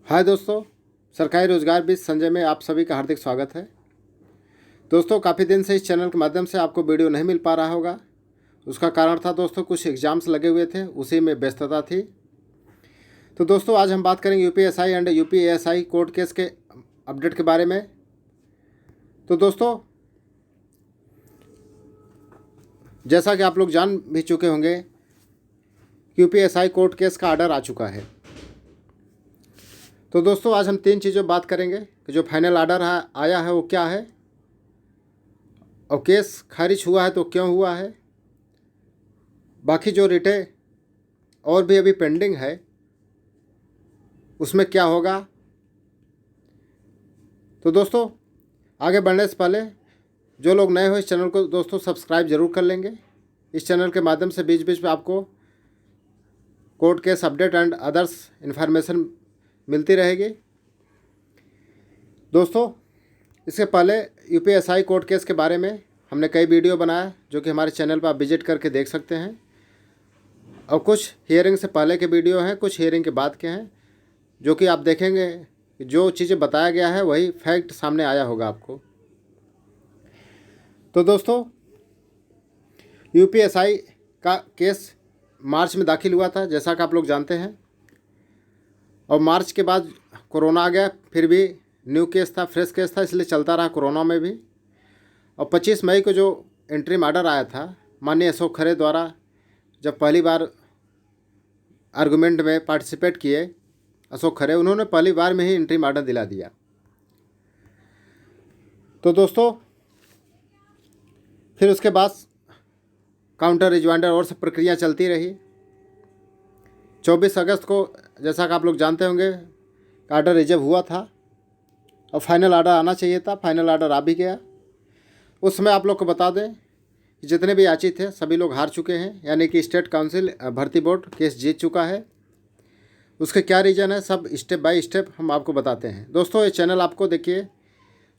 हाय दोस्तों, सरकारी रोजगार बीच संजय में आप सभी का हार्दिक स्वागत है। दोस्तों, काफ़ी दिन से इस चैनल के माध्यम से आपको वीडियो नहीं मिल पा रहा होगा। उसका कारण था दोस्तों, कुछ एग्जाम्स लगे हुए थे, उसी में व्यस्तता थी। तो दोस्तों, आज हम बात करेंगे UPSI and UPSI court case के अपडेट के बारे में। तो दोस्तों, जैसा कि आप लोग जान भी चुके होंगे, यूपीएसआई कोर्ट केस का ऑर्डर आ चुका है। तो दोस्तों, आज हम 3 चीज़ों बात करेंगे कि जो फाइनल ऑर्डर आया है वो क्या है, और केस खारिज हुआ है तो क्यों हुआ है, बाकी जो रिटे और भी अभी पेंडिंग है उसमें क्या होगा। तो दोस्तों, आगे बढ़ने से पहले जो लोग नए हो इस चैनल को दोस्तों सब्सक्राइब ज़रूर कर लेंगे। इस चैनल के माध्यम से बीच बीच में आपको court case update and others information मिलती रहेगी। दोस्तों, इससे पहले यूपीएसआई कोर्ट केस के बारे में हमने कई वीडियो बनाया जो कि हमारे चैनल पर आप विजिट करके देख सकते हैं, और कुछ हियरिंग से पहले के वीडियो हैं, कुछ हियरिंग के बाद के हैं, जो कि आप देखेंगे कि जो चीज़ें बताया गया है वही फैक्ट सामने आया होगा आपको। तो दोस्तों, यूपीएसआई का केस मार्च में दाखिल हुआ था, जैसा कि आप लोग जानते हैं, और मार्च के बाद कोरोना आ गया, फिर भी न्यू केस था, फ्रेश केस था, इसलिए चलता रहा कोरोना में भी। और 25 मई को जो इंटरिम ऑर्डर आया था माननीय अशोक खरे द्वारा, जब पहली बार आर्गूमेंट में पार्टिसिपेट किए अशोक खरे, उन्होंने पहली बार में ही इंटरिम ऑर्डर दिला दिया। तो दोस्तों, फिर उसके बाद काउंटर रिजवाइंडर और सब प्रक्रिया चलती रही। 24 अगस्त को, जैसा कि आप लोग जानते होंगे, ऑर्डर रिजर्व हुआ था और फाइनल ऑर्डर आना चाहिए था। फाइनल ऑर्डर आ भी गया। उस समय आप लोग को बता दें कि जितने भी याची थे सभी लोग हार चुके हैं, यानी कि स्टेट काउंसिल भर्ती बोर्ड केस जीत चुका है। उसके क्या रीज़न है, सब स्टेप बाय स्टेप हम आपको बताते हैं। दोस्तों, ये चैनल आपको देखिए,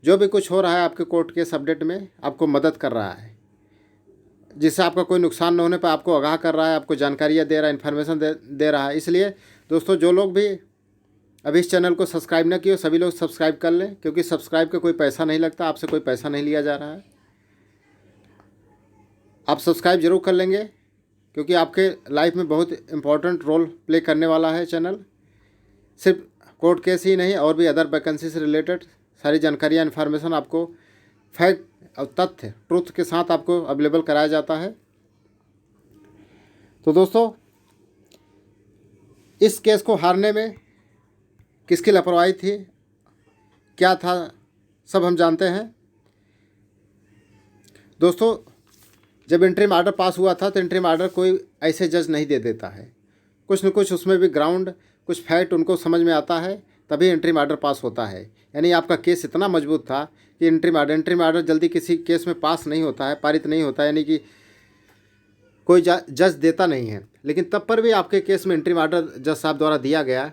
जो भी कुछ हो रहा है आपके कोर्ट केस अपडेट में आपको मदद कर रहा है, जिससे आपका कोई नुकसान न होने पर आपको आगाह कर रहा है, आपको जानकारियाँ दे रहा है, इन्फॉर्मेशन दे रहा है। इसलिए दोस्तों, जो लोग भी अभी इस चैनल को सब्सक्राइब न किए सभी लोग सब्सक्राइब कर लें, क्योंकि सब्सक्राइब का कोई पैसा नहीं लगता, आपसे कोई पैसा नहीं लिया जा रहा है। आप सब्सक्राइब जरूर कर लेंगे, क्योंकि आपके लाइफ में बहुत इम्पोर्टेंट रोल प्ले करने वाला है चैनल। सिर्फ कोर्ट केस ही नहीं, और भी अदर वैकेंसी से रिलेटेड सारी जानकारियाँ, इन्फॉर्मेशन आपको फैक्ट और तथ्य, ट्रुथ के साथ आपको अवेलेबल कराया जाता है। तो दोस्तों, इस केस को हारने में किसकी लापरवाही थी, क्या था, सब हम जानते हैं। दोस्तों, जब इंटरिम ऑर्डर पास हुआ था तो इंटरिम ऑर्डर कोई ऐसे जज नहीं दे देता है, कुछ न कुछ उसमें भी ग्राउंड, कुछ फैक्ट उनको समझ में आता है, तभी इंटरिम ऑर्डर पास होता है। यानी आपका केस इतना मजबूत था कि इंटरिम ऑर्डर जल्दी किसी केस में पास नहीं होता है, पारित नहीं होता है, यानी कि कोई जज देता नहीं है। लेकिन तब पर भी आपके केस में इंटरिम ऑर्डर जज साहब द्वारा दिया गया,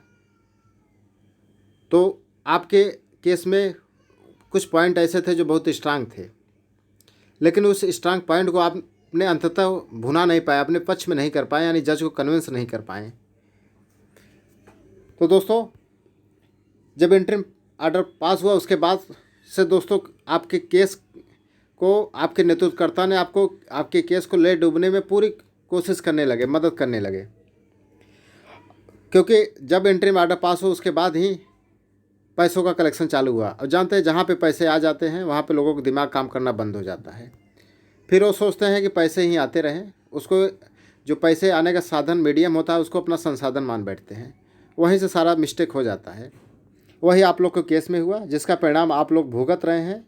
तो आपके केस में कुछ पॉइंट ऐसे थे जो बहुत स्ट्रांग थे, लेकिन उस स्ट्रांग पॉइंट को आपने अंततः भुना नहीं पाया, अपने पक्ष में नहीं कर पाए, यानी जज को कन्विंस नहीं कर पाए। तो दोस्तों, जब इंटरिम ऑर्डर पास हुआ उसके बाद से दोस्तों, आपके केस को आपके नेतृत्वकर्ता ने आपके केस को ले डूबने में पूरी कोशिश करने लगे, मदद करने लगे, क्योंकि जब इंटरिम ऑर्डर पास हो उसके बाद ही पैसों का कलेक्शन चालू हुआ। और जानते हैं, जहाँ पे पैसे आ जाते हैं वहाँ पे लोगों को दिमाग काम करना बंद हो जाता है। फिर वो सोचते हैं कि पैसे ही आते रहें, उसको जो पैसे आने का साधन मीडियम होता है उसको अपना संसाधन मान बैठते हैं, वहीं से सारा मिस्टेक हो जाता है। वही आप लोग को केस में हुआ, जिसका परिणाम आप लोग भुगत रहे हैं,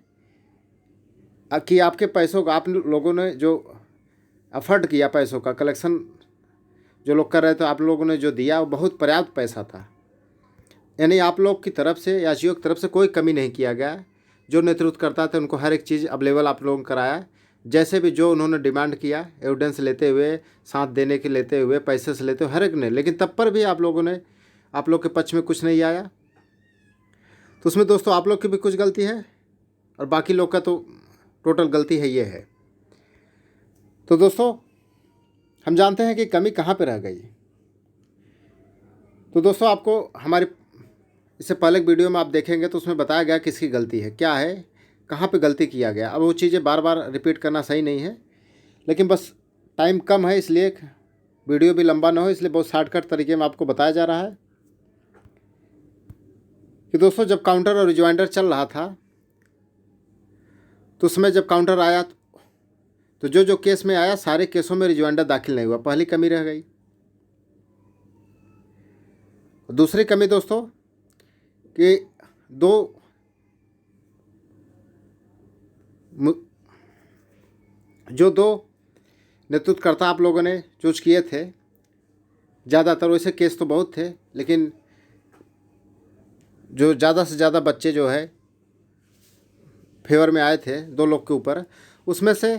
कि आपके पैसों को आप लोगों ने जो अफर्ट किया, पैसों का कलेक्शन जो लोग कर रहे थे, आप लोगों ने जो दिया वो बहुत पर्याप्त पैसा था। यानी आप लोग की तरफ से, याचियों की तरफ से कोई कमी नहीं किया गया। जो नेतृत्व करता था उनको हर एक चीज़ अवेलेबल आप लोगों को कराया, जैसे भी जो उन्होंने डिमांड किया, एविडेंस लेते हुए, साथ देने के लेते हुए, पैसे से लेते हुए, हर एक ने। लेकिन तब पर भी आप लोगों ने, आप लोग के पक्ष में कुछ नहीं आया। तो उसमें दोस्तों आप लोग की भी कुछ गलती है, और बाकी लोग का तो टोटल गलती है, ये है। तो दोस्तों, हम जानते हैं कि कमी कहाँ पर रह गई। तो दोस्तों, आपको हमारी इससे पहले वीडियो में आप देखेंगे तो उसमें बताया गया किसकी गलती है, क्या है, कहाँ पे गलती किया गया। अब वो चीज़ें बार बार रिपीट करना सही नहीं है, लेकिन बस टाइम कम है इसलिए वीडियो भी लंबा ना हो, इसलिए बहुत शॉर्टकट तरीके में आपको बताया जा रहा है कि दोस्तों जब काउंटर और रिजवाइंडर चल रहा था तो उसमें जब काउंटर आया तो जो जो केस में आया सारे केसों में रिजवाइंडर दाखिल नहीं हुआ, पहली कमी रह गई। दूसरी कमी दोस्तों कि दो नेतृत्वकर्ता आप लोगों ने चूज किए थे, ज़्यादातर वैसे केस तो बहुत थे, लेकिन जो ज़्यादा से ज़्यादा बच्चे जो है फेवर में आए थे 2 लोग के ऊपर, उसमें से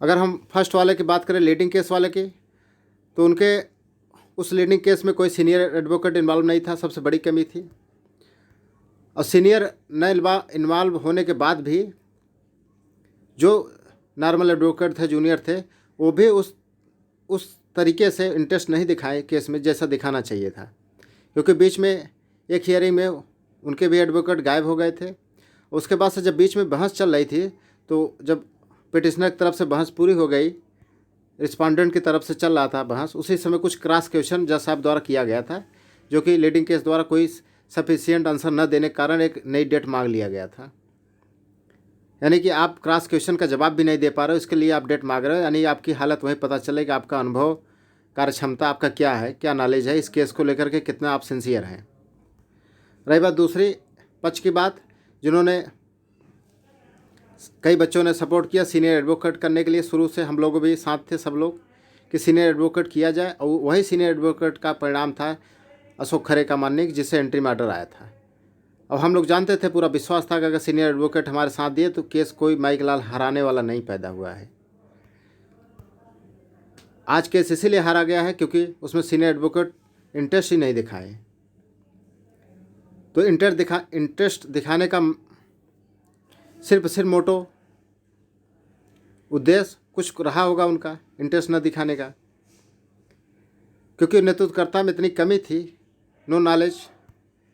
अगर हम फर्स्ट वाले की बात करें, लीडिंग केस वाले की, तो उनके उस लीडिंग केस में कोई सीनियर एडवोकेट इन्वॉल्व नहीं था, सबसे बड़ी कमी थी। और सीनियर न इन्वॉल्व होने के बाद भी जो नॉर्मल एडवोकेट थे, जूनियर थे, वो भी उस तरीके से इंटरेस्ट नहीं दिखाए केस में जैसा दिखाना चाहिए था, क्योंकि बीच में एक हियरिंग में उनके भी एडवोकेट गायब हो गए थे। उसके बाद से जब बीच में बहस चल रही थी, तो जब पिटिशनर की तरफ से बहस पूरी हो गई, रिस्पॉन्डेंट की तरफ से चल रहा था बहस, उसी समय कुछ क्रॉस क्वेश्चन जज साहब द्वारा किया गया था, जो कि लीडिंग केस द्वारा कोई सफिशिएंट आंसर न देने के कारण एक नई डेट मांग लिया गया था। यानी कि आप क्रॉस क्वेश्चन का जवाब भी नहीं दे पा रहे हो, इसके लिए आप डेट मांग रहे हो, यानी आपकी हालत वहीं पता चले कि आपका अनुभव, कार्य क्षमता आपका क्या है, क्या नॉलेज है, इस केस को लेकर के कितना आप सिंसियर हैं। रही बात दूसरी पक्ष की बात, जिन्होंने कई बच्चों ने सपोर्ट किया सीनियर एडवोकेट करने के लिए, शुरू से हम लोग भी साथ थे सब लोग कि सीनियर एडवोकेट किया जाए, और वही सीनियर एडवोकेट का परिणाम था अशोक खरे का माननीय, जिससे एंट्री ऑर्डर आया था। अब हम लोग जानते थे, पूरा विश्वास था कि अगर सीनियर एडवोकेट हमारे साथ दिए तो केस कोई माइक लाल हराने वाला नहीं पैदा हुआ है। आज केस इसीलिए हारा गया है क्योंकि उसमें सीनियर एडवोकेट इंटरेस्ट ही नहीं दिखाए। तो इंटरेस्ट दिखाने का सिर्फ मोटो उद्देश्य कुछ रहा होगा उनका, इंटरेस्ट न दिखाने का, क्योंकि नेतृत्वकर्ता में इतनी कमी थी, नो नॉलेज,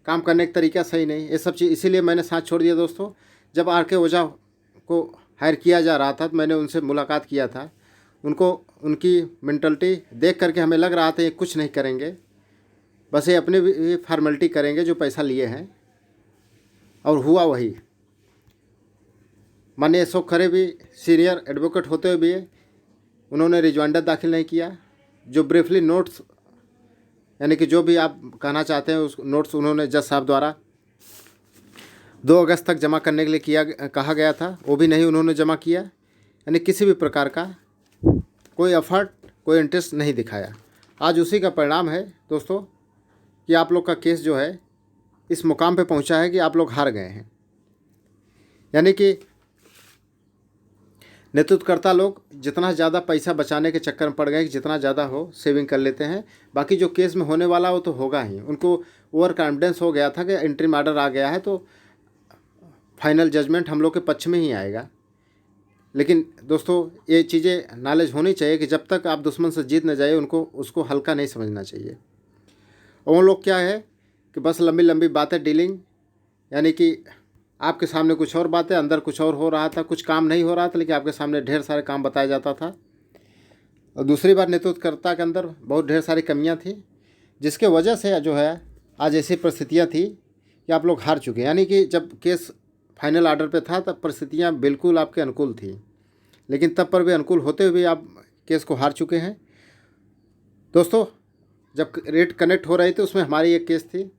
काम करने का तरीका सही नहीं, ये सब चीज़, इसीलिए मैंने साथ छोड़ दिया दोस्तों। जब आर के ओझा को हायर किया जा रहा था तो मैंने उनसे मुलाकात किया था, उनको उनकी मेंटलिटी देख करके हमें लग रहा था ये कुछ नहीं करेंगे, बस ये अपने भी फॉर्मेलिटी करेंगे जो पैसा लिए हैं, और हुआ वही। माननीय अशोक खरे भी सीनियर एडवोकेट होते हुए भी उन्होंने रिजवाइंडर दाखिल नहीं किया। जो ब्रीफली नोट्स, यानी कि जो भी आप कहना चाहते हैं उस नोट्स उन्होंने जज साहब द्वारा 2 अगस्त तक जमा करने के लिए कहा गया था, वो भी नहीं उन्होंने जमा किया। यानी किसी भी प्रकार का कोई एफर्ट, कोई इंटरेस्ट नहीं दिखाया। आज उसी का परिणाम है दोस्तों कि आप लोग का केस जो है इस मुकाम पे पहुंचा है कि आप लोग हार गए हैं। यानी कि नेतृत्वकर्ता लोग जितना ज़्यादा पैसा बचाने के चक्कर में पड़ गए कि जितना ज़्यादा हो सेविंग कर लेते हैं, बाकी जो केस में होने वाला वो तो होगा ही। उनको ओवर कॉन्फिडेंस हो गया था कि इंटरिम ऑर्डर आ गया है तो फाइनल जजमेंट हम लोग के पक्ष में ही आएगा। लेकिन दोस्तों ये चीज़ें नॉलेज होनी चाहिए कि जब तक आप दुश्मन से जीत न जाए उनको उसको हल्का नहीं समझना चाहिए। और वो लोग क्या है कि बस लंबी लंबी बातें डीलिंग, यानी कि आपके सामने कुछ और बातें, अंदर कुछ और हो रहा था, कुछ काम नहीं हो रहा था, लेकिन आपके सामने ढेर सारे काम बताया जाता था। और दूसरी बात, नेतृत्वकर्ता के अंदर बहुत ढेर सारी कमियां थी, जिसके वजह से जो है आज ऐसी परिस्थितियां थी कि आप लोग हार चुके। यानी कि जब केस फाइनल ऑर्डर पे था तब परिस्थितियां बिल्कुल आपके अनुकूल थी, लेकिन तब पर भी अनुकूल होते हुए आप केस को हार चुके हैं। दोस्तों जब रेट कनेक्ट हो रही थी उसमें हमारी एक केस थी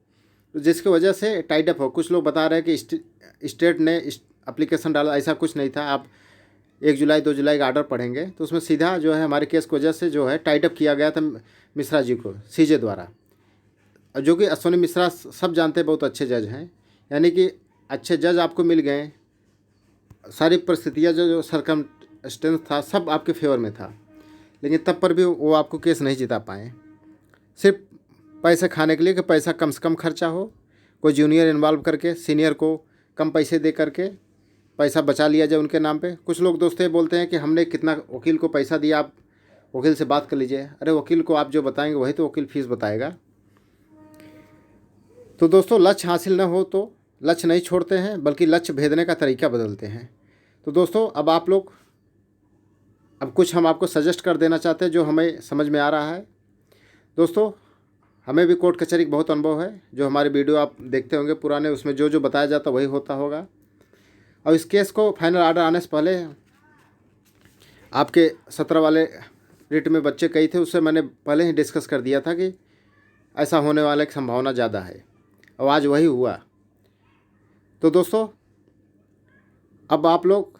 जिसकी वजह से टाइड अप हो। कुछ लोग बता रहे हैं कि स्टेट ने एप्लीकेशन डाला, ऐसा कुछ नहीं था। आप 1 जुलाई 2 जुलाई का ऑर्डर पढ़ेंगे तो उसमें सीधा जो है हमारे केस की वजह से जो है टाइड अप किया गया था मिश्रा जी को सीजे द्वारा, जो कि अश्विनी मिश्रा सब जानते हैं, बहुत अच्छे जज हैं। यानी कि अच्छे जज आपको मिल गए, सारी परिस्थितियाँ जो सर्कमस्टेंस था सब आपके फेवर में था, लेकिन तब पर भी वो आपको केस नहीं जिता पाए, सिर्फ पैसे खाने के लिए कि पैसा कम से कम खर्चा हो, कोई जूनियर इन्वॉल्व करके सीनियर को कम पैसे दे करके पैसा बचा लिया जाए उनके नाम पे। कुछ लोग दोस्त ये बोलते हैं कि हमने कितना वकील को पैसा दिया, आप वकील से बात कर लीजिए। अरे वकील को आप जो बताएंगे वही तो वकील फीस बताएगा। तो दोस्तों लक्ष्य हासिल न हो तो लक्ष्य नहीं छोड़ते हैं, बल्कि लक्ष्य भेदने का तरीका बदलते हैं। तो दोस्तों अब कुछ हम आपको सजेस्ट कर देना चाहते हैं जो हमें समझ में आ रहा है। दोस्तों हमें भी कोर्ट कचहरी का बहुत अनुभव है। जो हमारे वीडियो आप देखते होंगे पुराने, उसमें जो जो बताया जाता वही होता होगा। और इस केस को फाइनल ऑर्डर आने से पहले आपके 17 वाले रिट में बच्चे कई थे, उससे मैंने पहले ही डिस्कस कर दिया था कि ऐसा होने वाले की संभावना ज़्यादा है, और आज वही हुआ। तो दोस्तों अब आप लोग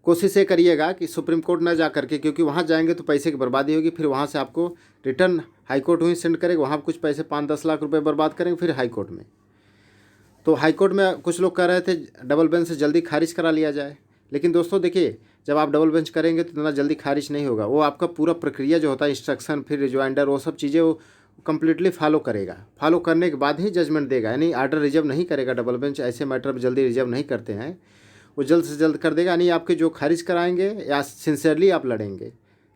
कोशिश ये करिएगा कि सुप्रीम कोर्ट न जा करके, क्योंकि वहाँ जाएंगे तो पैसे की बर्बादी होगी। फिर वहाँ से आपको रिटर्न हाई कोर्ट ही सेंड करेगा, वहाँ कुछ पैसे 5-10 लाख रुपए बर्बाद करेंगे, फिर हाई कोर्ट में। तो हाई कोर्ट में कुछ लोग कह रहे थे डबल बेंच से जल्दी खारिज करा लिया जाए, लेकिन दोस्तों देखिए, जब आप डबल बेंच करेंगे तो इतना जल्दी खारिज नहीं होगा। वो आपका पूरा प्रक्रिया जो होता है, इंस्ट्रक्शन, फिर रिजॉइंडर, वो सब चीज़ें वो कंप्लीटली फॉलो करेगा। फॉलो करने के बाद ही जजमेंट देगा, यानी आर्डर रिजर्व नहीं करेगा। डबल बेंच ऐसे मैटर में जल्दी रिजर्व नहीं करते हैं, वो जल्द से जल्द कर देगा। यानी आपके जो खारिज कराएंगे या सिंसियरली आप लड़ेंगे,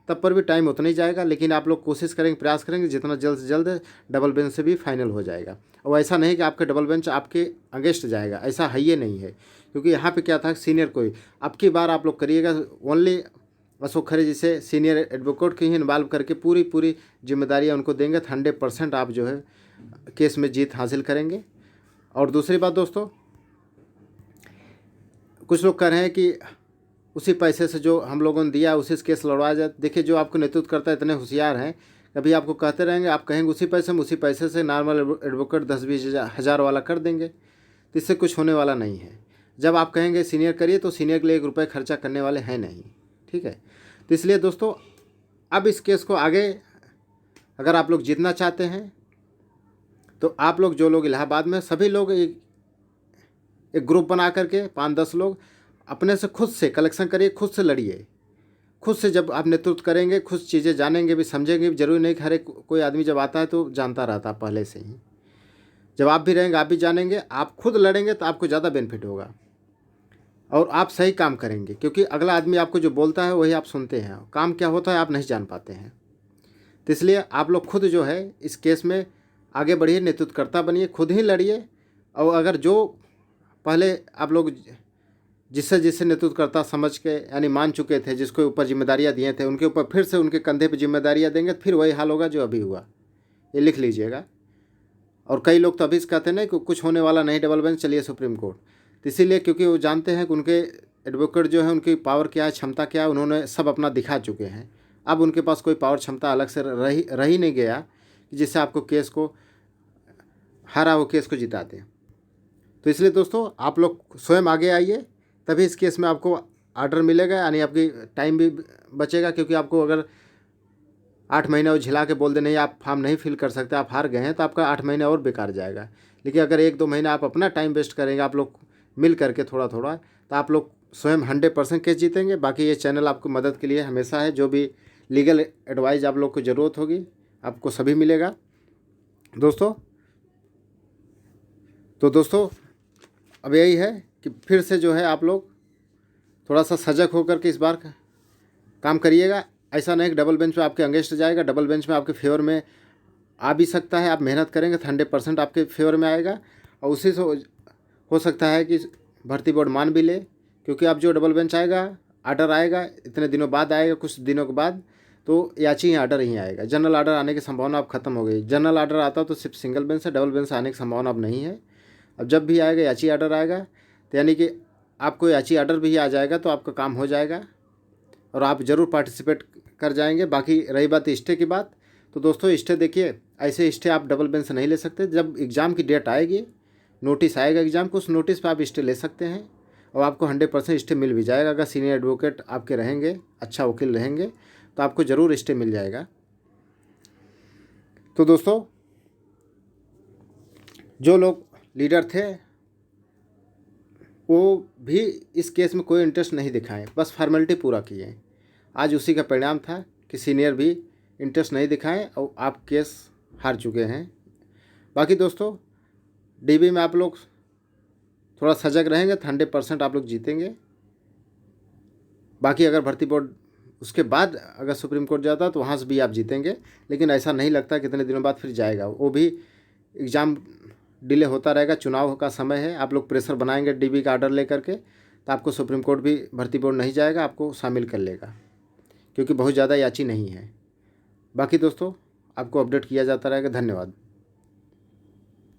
तब पर भी टाइम उतना ही जाएगा। लेकिन आप लोग कोशिश करेंगे, प्रयास करेंगे जितना जल्द से जल्द डबल बेंच से भी फाइनल हो जाएगा। और ऐसा नहीं कि आपके डबल बेंच आपके अगेंस्ट जाएगा, ऐसा है ये नहीं है। क्योंकि यहाँ पे क्या था, सीनियर कोई अब की बार आप लोग करिएगा, ओनली अशोक खरे जिसे सीनियर एडवोकेट की ही इन्वॉल्व करके पूरी जिम्मेदारियाँ उनको देंगे, तो 100% आप जो है केस में जीत हासिल करेंगे। और दूसरी बात दोस्तों, कुछ लोग कह रहे हैं कि उसी पैसे से जो हम लोगों ने दिया उसी से केस लड़वाया जाए। देखिए, जो आपको नेतृत्व करता है इतने होशियार हैं, कभी आपको कहते रहेंगे, आप कहेंगे उसी पैसे से नॉर्मल एडवोकेट 10-20 हज़ार वाला कर देंगे, तो इससे कुछ होने वाला नहीं है। जब आप कहेंगे सीनियर करिए, तो सीनियर के लिए 1 रुपये खर्चा करने वाले हैं नहीं, ठीक है। तो इसलिए दोस्तों अब इस केस को आगे अगर आप लोग जीतना चाहते हैं, तो आप लोग जो लोग इलाहाबाद में, सभी लोग एक ग्रुप बना करके 5-10 लोग अपने से खुद से कलेक्शन करिए, खुद से लड़िए। खुद से जब आप नेतृत्व करेंगे, खुद चीज़ें जानेंगे भी, समझेंगे भी। जरूरी नहीं कि हर एक कोई आदमी जब आता है तो जानता रहता पहले से ही। जब आप भी रहेंगे, आप भी जानेंगे, आप खुद लड़ेंगे तो आपको ज़्यादा बेनिफिट होगा और आप सही काम करेंगे। क्योंकि अगला आदमी आपको जो बोलता है वही आप सुनते हैं, काम क्या होता है आप नहीं जान पाते हैं। तो इसलिए आप लोग खुद जो है इस केस में आगे बढ़िए, नेतृत्वकर्ता बनिए, खुद ही लड़िए। और अगर जो पहले आप लोग जिससे नेतृत्वकर्ता समझ के यानी मान चुके थे, जिसको ऊपर जिम्मेदारियां दिए थे, उनके ऊपर फिर से उनके कंधे पर जिम्मेदारियां देंगे, तो फिर वही हाल होगा जो अभी हुआ। ये लिख लीजिएगा। और कई लोग तो अभी से कहते हैं कि कुछ होने वाला नहीं, डबल बेंच चलिए सुप्रीम कोर्ट। तो इसीलिए क्योंकि वो जानते हैं कि उनके एडवोकेट जो है उनकी पावर क्या है, क्षमता क्या है, उन्होंने सब अपना दिखा चुके हैं। अब उनके पास कोई पावर क्षमता अलग से रह ही नहीं गया जिससे आपको केस को हारा वो केस को जिता दें। तो इसलिए दोस्तों आप लोग स्वयं आगे आइए, तभी इस केस में आपको आर्डर मिलेगा, यानी आपकी टाइम भी बचेगा। क्योंकि आपको अगर 8 महीने और झिला के बोल दे नहीं आप फॉर्म नहीं फिल कर सकते, आप हार गए हैं, तो आपका 8 महीने और बेकार जाएगा। लेकिन अगर 1-2 महीने आप अपना टाइम वेस्ट करेंगे, आप लोग मिल करके थोड़ा थोड़ा, तो आप लोग स्वयं 100% केस जीतेंगे। बाकी ये चैनल आपको मदद के लिए हमेशा है। जो भी लीगल एडवाइस आप लोग को ज़रूरत होगी आपको सभी मिलेगा दोस्तों। तो दोस्तों अब यही है कि फिर से जो है आप लोग थोड़ा सा सजग होकर के इस बार काम करिएगा। ऐसा नहीं कि डबल बेंच में आपके अगेंस्ट जाएगा, डबल बेंच में आपके फेवर में आ भी सकता है। आप मेहनत करेंगे तो 100% आपके फेवर में आएगा। और उसी से हो सकता है कि भर्ती बोर्ड मान भी ले, क्योंकि अब जो डबल बेंच आएगा, आर्डर आएगा इतने दिनों बाद आएगा, कुछ दिनों के बाद, तो याची आर्डर ही आएगा। जनरल आर्डर आने की संभावना अब खत्म हो गई। जनरल आर्डर आता तो सिर्फ सिंगल बेंच से, डबल बेंच से आने की संभावना अब नहीं है। अब जब भी आएगा याची आर्डर आएगा, तो यानी कि आपको याची आर्डर भी आ जाएगा, तो आपका काम हो जाएगा और आप ज़रूर पार्टिसिपेट कर जाएंगे। बाकी रही बात स्टे की बात, तो दोस्तों स्टे देखिए, ऐसे स्टे आप डबल बेंच से नहीं ले सकते। जब एग्ज़ाम की डेट आएगी, नोटिस आएगा एग्ज़ाम को, उस नोटिस पर आप स्टे ले सकते हैं और आपको 100% स्टे मिल भी जाएगा। अगर सीनियर एडवोकेट आपके रहेंगे, अच्छा वकील रहेंगे, तो आपको ज़रूर स्टे मिल जाएगा। तो दोस्तों जो लोग लीडर थे वो भी इस केस में कोई इंटरेस्ट नहीं दिखाएं, बस फॉर्मेलिटी पूरा किए। आज उसी का परिणाम था कि सीनियर भी इंटरेस्ट नहीं दिखाएं और आप केस हार चुके हैं। बाकी दोस्तों डीबी में आप लोग थोड़ा सजग रहेंगे तो 100% आप लोग जीतेंगे। बाकी अगर भर्ती बोर्ड उसके बाद अगर सुप्रीम कोर्ट जाता तो वहाँ से भी आप जीतेंगे, लेकिन ऐसा नहीं लगता कितने दिनों बाद फिर जाएगा। वो भी एग्ज़ाम डिले होता रहेगा। चुनाव का समय है, आप लोग प्रेशर बनाएंगे डीबी का ऑर्डर लेकर के, तो आपको सुप्रीम कोर्ट भी भर्ती बोर्ड नहीं जाएगा, आपको शामिल कर लेगा, क्योंकि बहुत ज़्यादा याची नहीं है। बाकी दोस्तों आपको अपडेट किया जाता रहेगा। धन्यवाद।